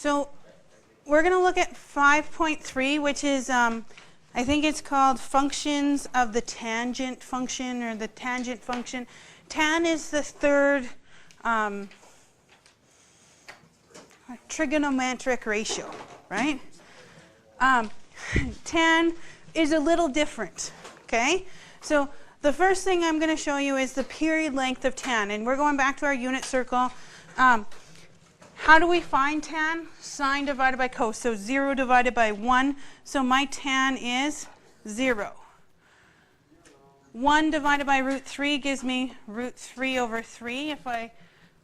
So we're going to look at 5.3, which is, I think it's called functions of the tangent function or the tangent function. Tan is the third trigonometric ratio, right? Tan is a little different, okay? So the first thing I'm going to show you is the period length of tan, and we're going back to our unit circle. How do we find tan? Sine divided by cos, so 0 divided by 1. So my tan is 0. 1 divided by root 3 gives me root 3 over 3 if I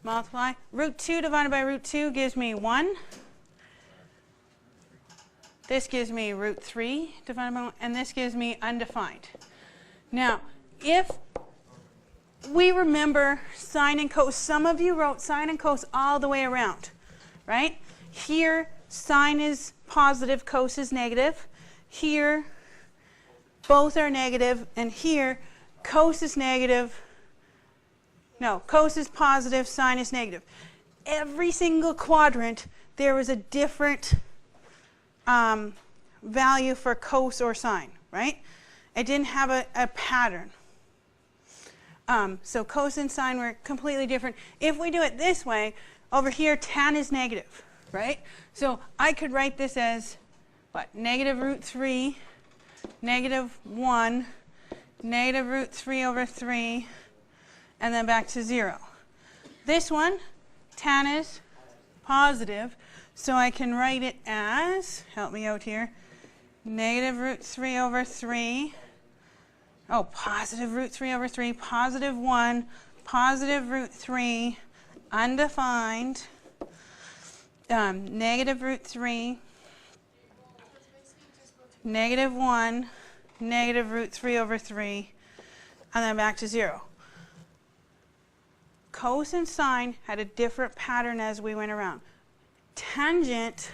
multiply. Root 2 divided by root 2 gives me 1. This gives me root 3 divided by 1, and this gives me undefined. Now, if we remember sine and cos, some of you wrote sine and cos all the way around, right? Here, sine is positive, cos is negative. Here, both are negative, and here, cos is negative. No, cos is positive, sine is negative. Every single quadrant, there was a different value for cos or sine, right? It didn't have a pattern. So cos and sine were completely different. If we do it this way, over here, tan is negative, right? So I could write this as, what, negative root 3, negative 1, negative root 3 over 3, and then back to 0. This one, tan is positive, so I can write it as, help me out here, negative root 3 over 3, oh, positive root 3 over 3, positive 1, positive root 3, undefined, negative root 3, negative 1, negative root 3 over 3, and then back to 0. Cos and sine had a different pattern as we went around. Tangent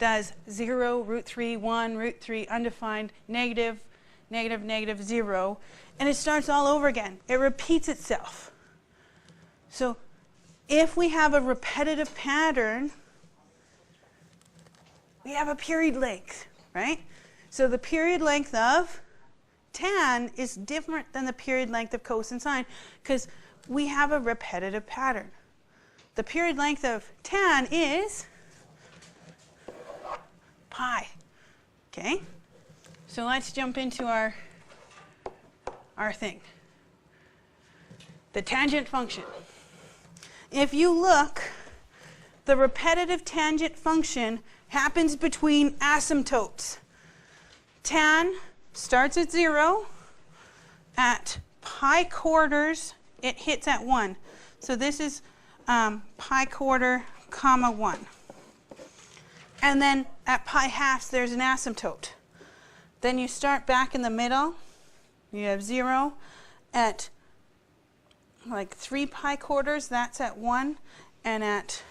does 0, root 3, 1, root 3, undefined, negative, negative, negative, 0, and it starts all over again. It repeats itself. So if we have a repetitive pattern, we have a period length, right? So the period length of tan is different than the period length of cos and sine because we have a repetitive pattern. The period length of tan is pi. Okay? So let's jump into our thing. The tangent function. If you look, the repetitive tangent function happens between asymptotes. Tan starts at 0. At pi quarters, it hits at 1. So this is pi quarter, comma 1. And then at pi halves, there's an asymptote. Then you start back in the middle. You have 0. At like 3 pi quarters, that's at 1. And at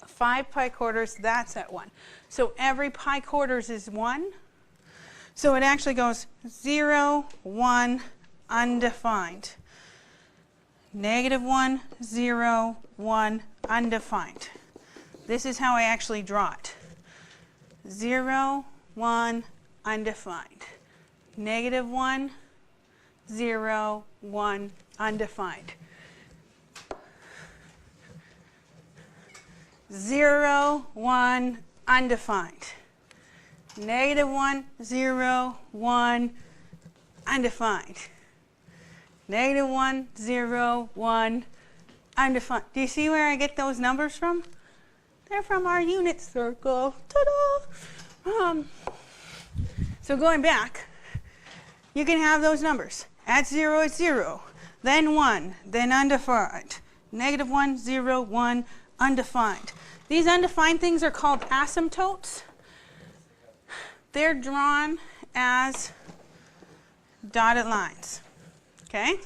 5 pi quarters, that's at 1. So every pi quarters is 1. So it actually goes 0, 1, undefined. Negative 1, 0, 1, undefined. This is how I actually draw it. 0, 1, undefined. Negative 1, 0, 1, undefined. 0, 1, undefined. Negative 1, 0, 1, undefined. Negative 1, 0, 1, undefined. Do you see where I get those numbers from? They're from our unit circle. Ta-da! So going back, you can have those numbers. At 0, it's 0. Then 1. Then undefined. Negative 1, 0, 1, undefined. These undefined things are called asymptotes. They're drawn as dotted lines. Okay?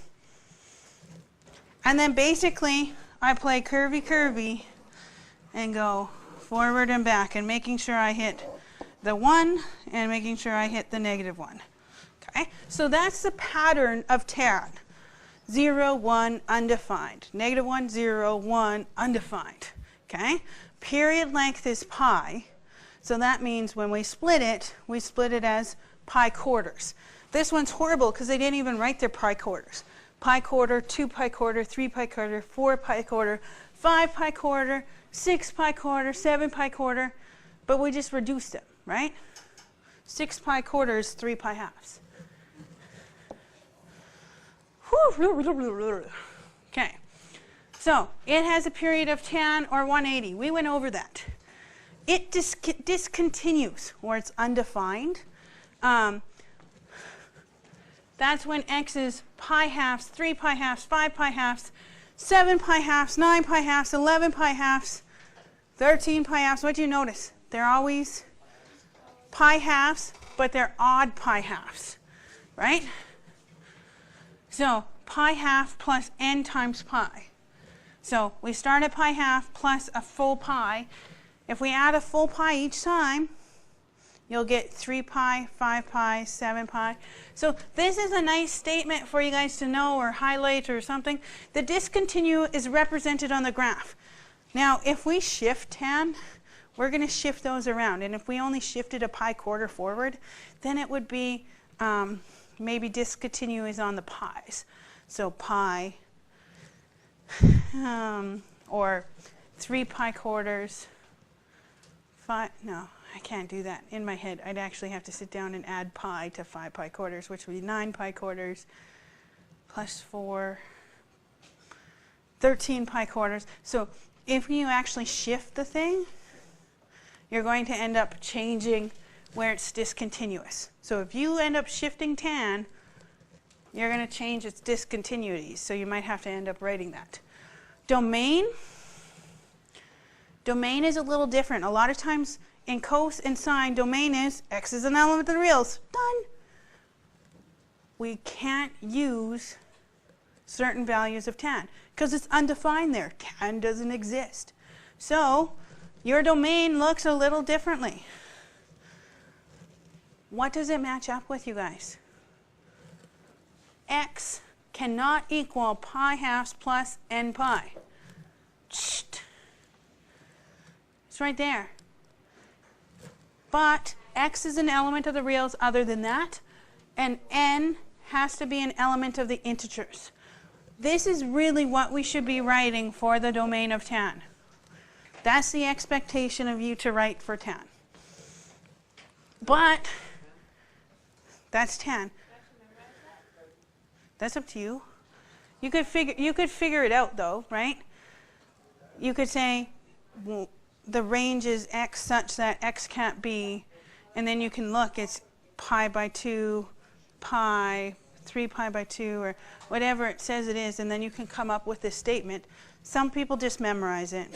And then basically, I play curvy and go forward and back and making sure I hit the 1 and making sure I hit the negative 1. Okay? So that's the pattern of tan. 0, 1, undefined. Negative 1, 0, 1, undefined. okay? Period length is pi, so that means when we split it as pi quarters. This one's horrible because they didn't even write their pi quarters. Pi quarter, 2 pi quarter, 3 pi quarter, 4 pi quarter, 5 pi quarter, 6 pi quarter, 7 pi quarter, but we just reduced them, right? 6 pi quarters, 3 pi halves. Okay, so it has a period of tan or 180. We went over that. It discontinues, or it's undefined. That's when x is pi halves, 3 pi halves, 5 pi halves, 7 pi halves, 9 pi halves, 11 pi halves, 13 pi halves. What do you notice? They're always pi halves, but they're odd pi halves, right? So pi half plus n times pi. So we start at pi half plus a full pi. If we add a full pi each time, you'll get 3 pi, 5 pi, 7 pi. So this is a nice statement for you guys to know or highlight or something. The discontinue is represented on the graph. Now, if we shift tan, we're going to shift those around. And if we only shifted a pi quarter forward, then it would be maybe discontinue is on the pi's. So pi, or 3 pi quarters, 5, no, I can't do that in my head. I'd actually have to sit down and add pi to 5 pi quarters, which would be 9 pi quarters plus 4, 13 pi quarters. So if you actually shift the thing, you're going to end up changing where it's discontinuous. So if you end up shifting tan, you're going to change its discontinuities. So you might have to end up writing that. Domain is a little different. A lot of times in cos and sine, domain is x is an element of the reals. Done. We can't use certain values of tan because it's undefined there. Tan doesn't exist. So your domain looks a little differently. What does it match up with, you guys? X cannot equal pi halves plus n pi. It's right there. But x is an element of the reals other than that, and n has to be an element of the integers. This is really what we should be writing for the domain of tan. That's the expectation of you to write for tan. But that's tan. That's up to you. You could figure it out though, right? You could say, well, the range is x such that x can't be, and then you can look, it's pi by 2, pi, 3 pi by 2, or whatever it says it is, and then you can come up with this statement. Some people just memorize it.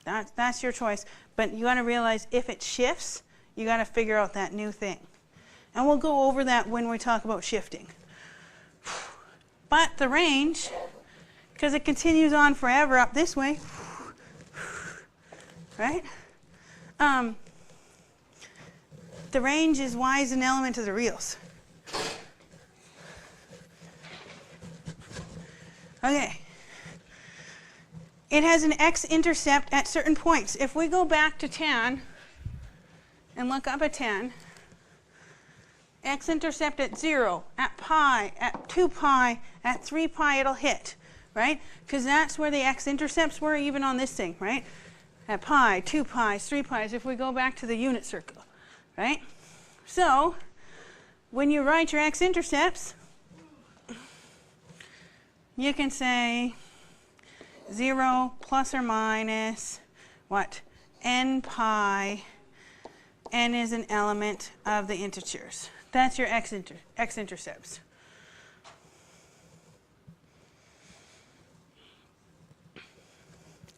That's your choice. But you got to realize if it shifts, you got to figure out that new thing. And we'll go over that when we talk about shifting. But the range, because it continues on forever up this way, right? The range is y is an element of the reals. Okay. It has an x-intercept at certain points. If we go back to tan and look up at tan, x-intercept at 0, at pi, at 2 pi, at 3 pi, it'll hit, right? Because that's where the x-intercepts were even on this thing, right? At pi, 2 pi, 3 pi's, if we go back to the unit circle, right? So when you write your x-intercepts, you can say 0 plus or minus, what? N pi, n is an element of the integers. That's your x-intercepts.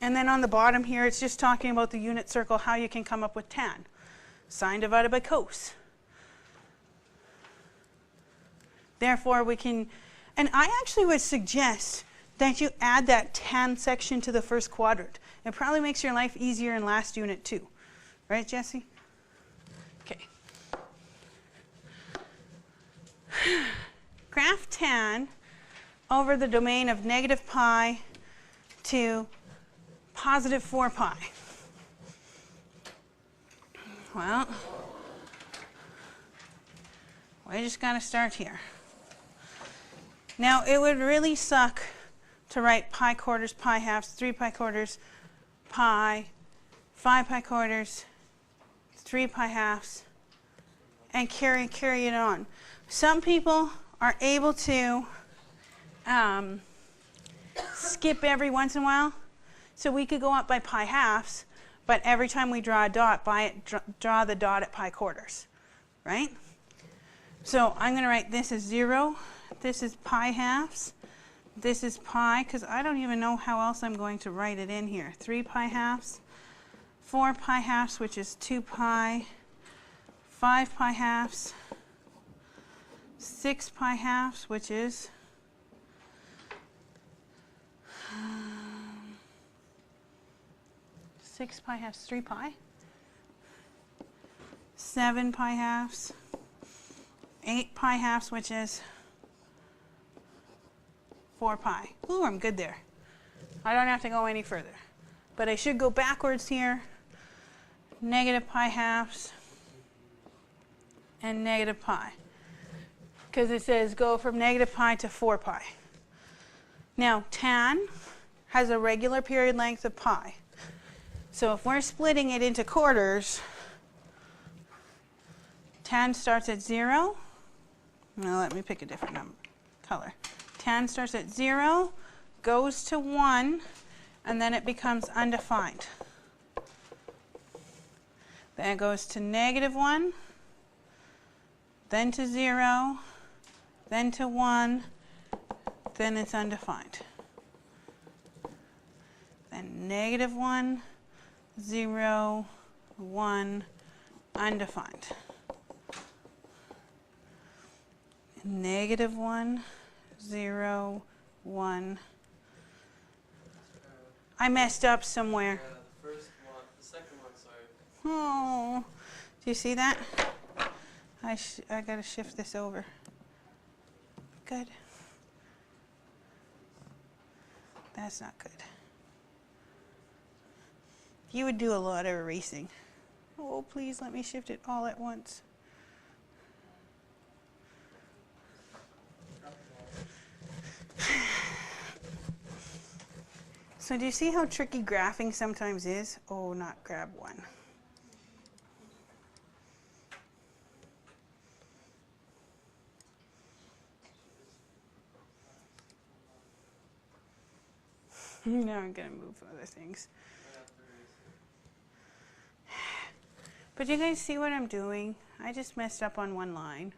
And then on the bottom here, it's just talking about the unit circle, how you can come up with tan. Sine divided by cos. Therefore, we can, and I actually would suggest that you add that tan section to the first quadrant. It probably makes your life easier in last unit too. Right, Jesse? Okay. Graph tan over the domain of negative pi to positive 4 pi. Well, we just got to start here. Now, it would really suck to write pi quarters, pi halves, 3 pi quarters, pi, 5 pi quarters, 3 pi halves, and carry it on. Some people are able to skip every once in a while. So we could go up by pi halves, but every time we draw a dot, draw the dot at pi quarters, right? So I'm going to write this as 0. This is pi halves. This is pi, because I don't even know how else I'm going to write it in here. 3 pi halves, 4 pi halves, which is 2 pi, 5 pi halves, 6 pi halves, which is 6 pi halves, 3 pi, 7 pi halves, 8 pi halves, which is 4 pi. Ooh, I'm good there. I don't have to go any further. But I should go backwards here. Negative pi halves and negative pi. Because it says go from negative pi to 4 pi. Now, tan has a regular period length of pi. So if we're splitting it into quarters, tan starts at 0. Now let me pick a different color. Tan starts at 0, goes to 1, and then it becomes undefined. Then it goes to negative 1, then to 0, then to 1, then it's undefined. Then negative 1, 0, 1, undefined. Negative 1, 0, 1. I messed up somewhere. The first one, the second one, sorry. Oh, do you see that? I got to shift this over. Good. That's not good. You would do a lot of erasing. Oh, please let me shift it all at once. So do you see how tricky graphing sometimes is? Oh, not grab 1. Now I'm going to move other things. But you guys see what I'm doing? I just messed up on one line.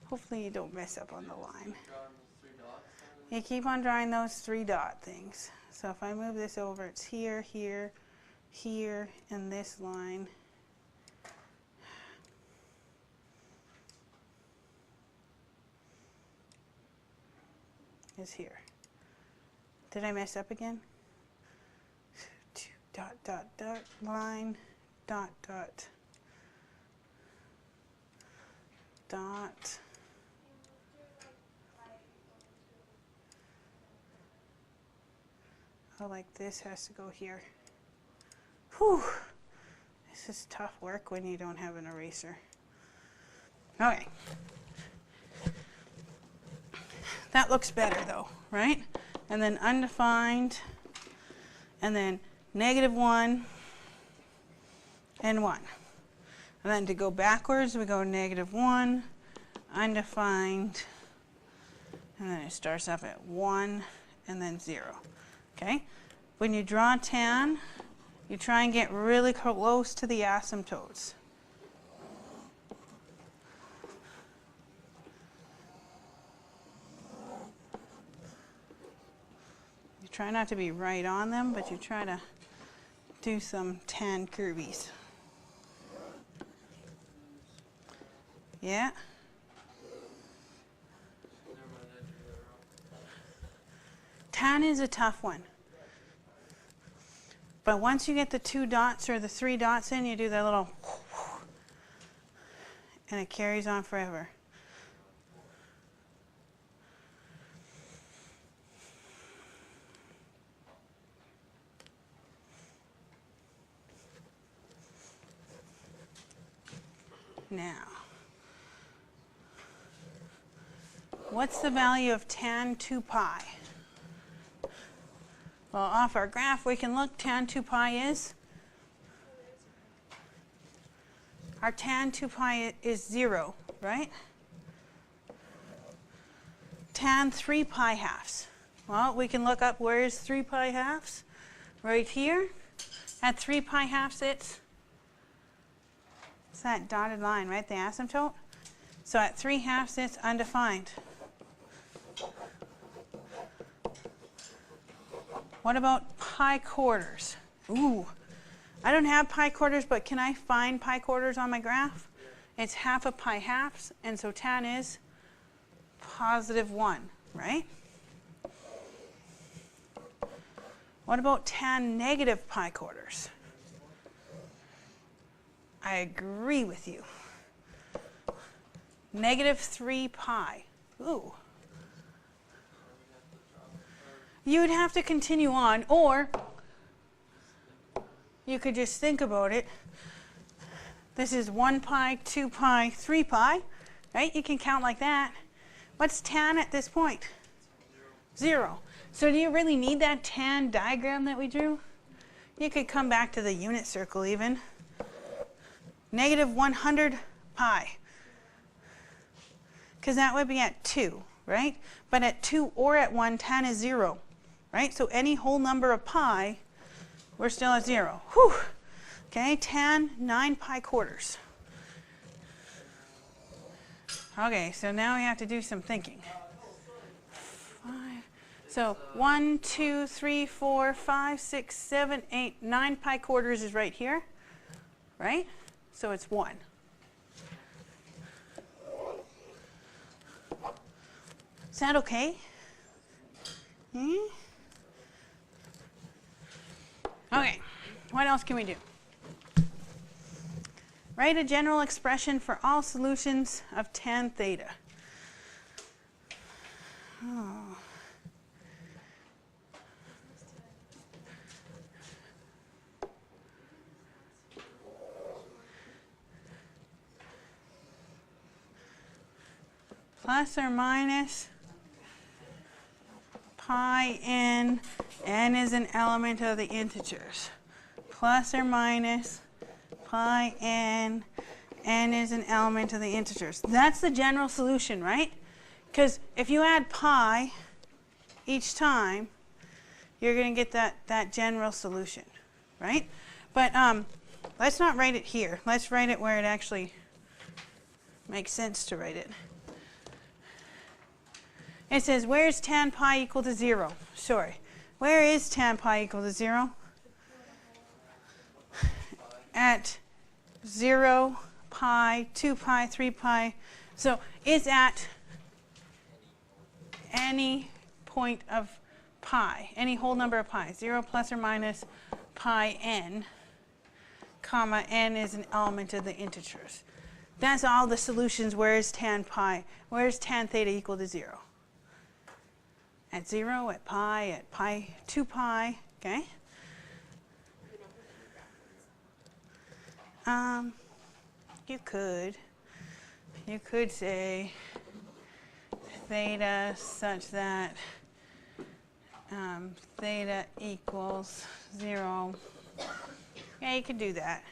Hopefully you don't mess up on the line. You keep on drawing those 3 dot things. So if I move this over, it's here, here, here, and this line. Is here. Did I mess up again? Dot, dot, dot, line, dot, dot, dot. Oh, like this has to go here. Whew. This is tough work when you don't have an eraser. Okay. That looks better though, right? And then undefined, and then negative 1 and 1. And then to go backwards, we go negative 1, undefined, and then it starts up at 1 and then 0. Okay? When you draw tan, you try and get really close to the asymptotes. You try not to be right on them, but you try to do some tan curvies. Yeah? Tan is a tough one. But once you get the 2 dots or the 3 dots in, you do that little and it carries on forever. Now, what's the value of tan 2 pi? Well, off our graph, we can look. Tan 2 pi is? Our tan 2 pi is 0, right? Tan 3 pi halves. Well, we can look up where is 3 pi halves. Right here. At 3 pi halves, it's that dotted line, right? The asymptote. So at 3 halves, it's undefined. What about pi quarters? Ooh, I don't have pi quarters, but can I find pi quarters on my graph? It's half of pi halves, and so tan is +1, right? What about tan negative pi quarters? I agree with you. -3 pi. Ooh. You would have to continue on, or you could just think about it. This is 1 pi, 2 pi, 3 pi, right? You can count like that. What's tan at this point? 0. So do you really need that tan diagram that we drew? You could come back to the unit circle even. -100 pi. Because that would be at 2, right? But at 2 or at 1, tan is 0, right? So any whole number of pi, we're still at 0. Whew. Okay, tan 9 pi quarters. Okay, so now we have to do some thinking. 5. So 1, 2, 3, 4, 5, 6, 7, 8, 9 pi quarters is right here, right? So it's 1. Is that okay? Okay, what else can we do? Write a general expression for all solutions of tan theta. Oh. Plus or minus pi n, n is an element of the integers. Plus or minus pi n, n is an element of the integers. That's the general solution, right? Because if you add pi each time, you're going to get that general solution, right? But let's not write it here. Let's write it where it actually makes sense to write it. It says, where is tan pi equal to 0? Sorry. Where is tan pi equal to 0? At 0, pi, 2 pi, 3 pi. So it's at any point of pi, any whole number of pi. 0 plus or minus pi n, comma, n is an element of the integers. That's all the solutions. Where is tan pi? Where is tan theta equal to 0? At 0, at pi, 2 pi, okay? You could say theta such that theta equals 0. Yeah, you could do that.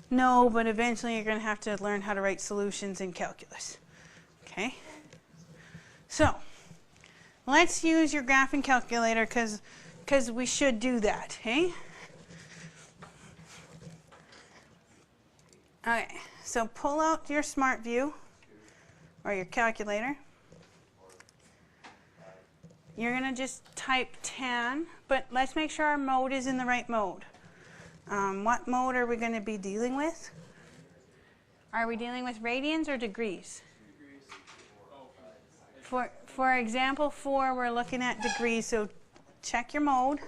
No, but eventually you're going to have to learn how to write solutions in calculus. Okay? So, let's use your graphing calculator because we should do that, hey? Okay, so pull out your Smart View or your calculator. You're going to just type tan, but let's make sure our mode is in the right mode. What mode are we going to be dealing with? Are we dealing with radians or degrees? For example 4, we're looking at degrees, so check your mode.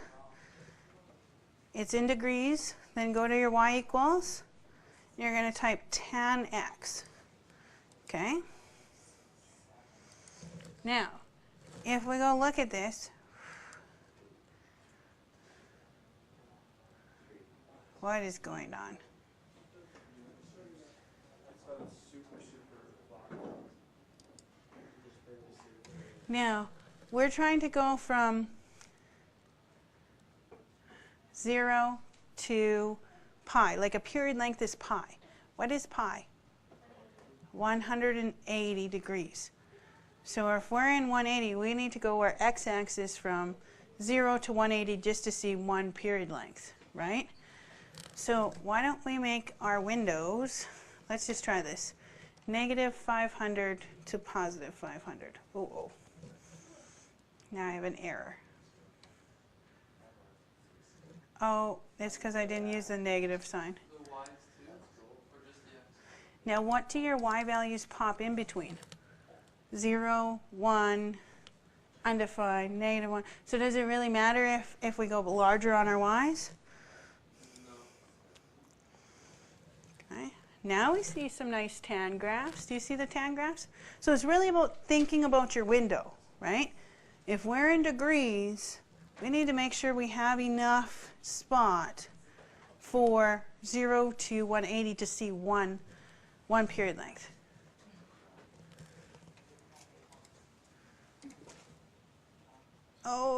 It's in degrees, then go to your y equals. You're going to type tan x, okay? Now, if we go look at this, what is going on? Now, we're trying to go from 0 to pi, like a period length is pi. What is pi? 180 degrees. So if we're in 180, we need to go our x-axis from 0 to 180 just to see one period length, right? So why don't we make our windows, let's just try this, negative 500 to positive 500. Oh. Now I have an error. Oh, it's because I didn't use the negative sign. The Y's too, or just the X? Now what do your y values pop in between? 0, 1, undefined, negative 1. So does it really matter if we go larger on our y's? No. Okay. Now we see some nice tan graphs. Do you see the tan graphs? So it's really about thinking about your window, right? If we're in degrees, we need to make sure we have enough spot for 0 to 180 to see one period length. Oh,